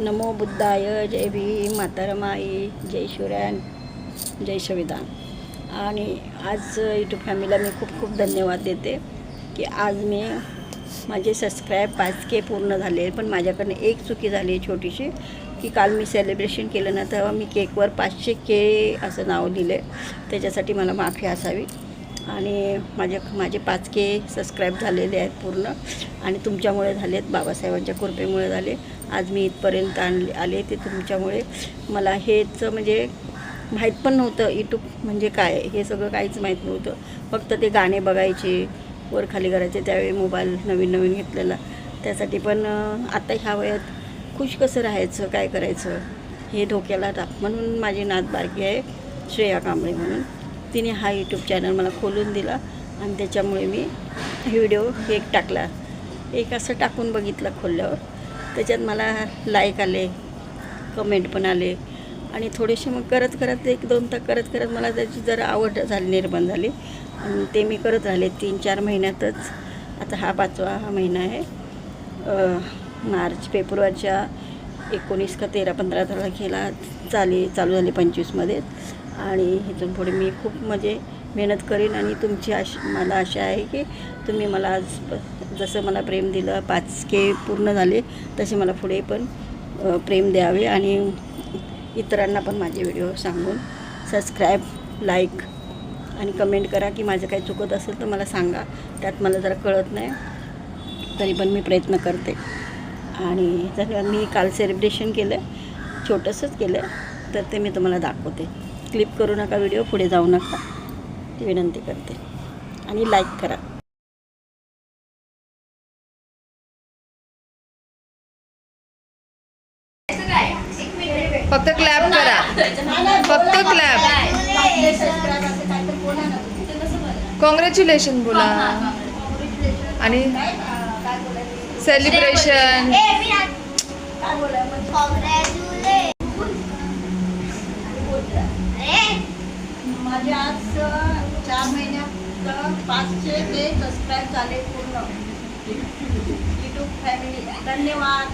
नमो बुद्धाय, जय भीम, मातारमाई, जय शिवराय, जय संविधान. आणि आज यूट्यूब फॅमिलीला मी खूप खूप धन्यवाद देते की आज मी माझे सबस्क्राईब 5K पूर्ण झाले. पण माझ्याकडनं एक चुकी झाली आहे छोटीशी, की काल मी सेलिब्रेशन केलं ना तेव्हा मी केकवर 500K असं नाव दिले. त्याच्यासाठी मला माफी असावी. आणि माझे 5K सबस्क्राईब झालेले आहेत पूर्ण, आणि तुमच्यामुळे झालेत, बाबासाहेबांच्या कृपेमुळे झाले. आज मी इथपर्यंत आले ते तुमच्यामुळे. मला हेच म्हणजे माहीत पण नव्हतं यूट्यूब म्हणजे काय, हे सगळं काहीच माहीत नव्हतं. फक्त ते गाणे बघायचे, वर खाली करायचे. त्यावेळी मोबाईल नवीन घेतलेला, त्यासाठी. पण आता ह्या वयात खुश कसं राहायचं, काय करायचं हे डोक्याला टाक. म्हणून माझी नात बारकी आहे श्रेया कांबळे म्हणून, तिने हा यूट्यूब चॅनल मला खोलून दिला. आणि त्याच्यामुळे मी व्हिडिओ एक टाकला. एक असं टाकून बघितलं खोलल्यावर, त्याच्यात मला लाईक आले, कमेंट पण आले. आणि थोडेसे मग करत 1-2 तास करत मला त्याची जरा आवड निर्माण झाली. आणि ते मी करत राहिले 3-4 महिन्यातच. आता हा 5वा महिना आहे. फेब्रुवारीच्या 19 का 13-15 तारखेला चालू झाली 25मध्ये. आणि इथून पुढे मी खूप म्हणजे मेहनत करीन. आणि तुमची मला आशा आहे की तुम्ही मला आज जसं मला प्रेम दिलं, 5K पूर्ण झाले, तसे मला पुढे पण प्रेम द्यावे. आणि इतरांना पण माझे व्हिडिओ सांगून सबस्क्राईब, लाईक आणि कमेंट करा. की माझं काही चुकत असेल तर मला सांगा. त्यात मला जरा कळत नाही, तरी पण मी प्रयत्न करते. आणि जर मी काल सेलिब्रेशन केलं, छोटंसंच केलं, तर ते मी तुम्हाला दाखवते. क्लिप करू नका व्हिडिओ, पुढे जाऊ नका, ती विनंती करते. आणि लाईक करा. फक्त क्लॅप करा, फक्त क्लॅप. कॉंग्रॅच्युलेशन बोला आणि सेलिब्रेशन. माझे आज 4 महिन्यात 500K सबस्क्राईब झाले पूर्ण. यूट्यूब फॅमिली धन्यवाद.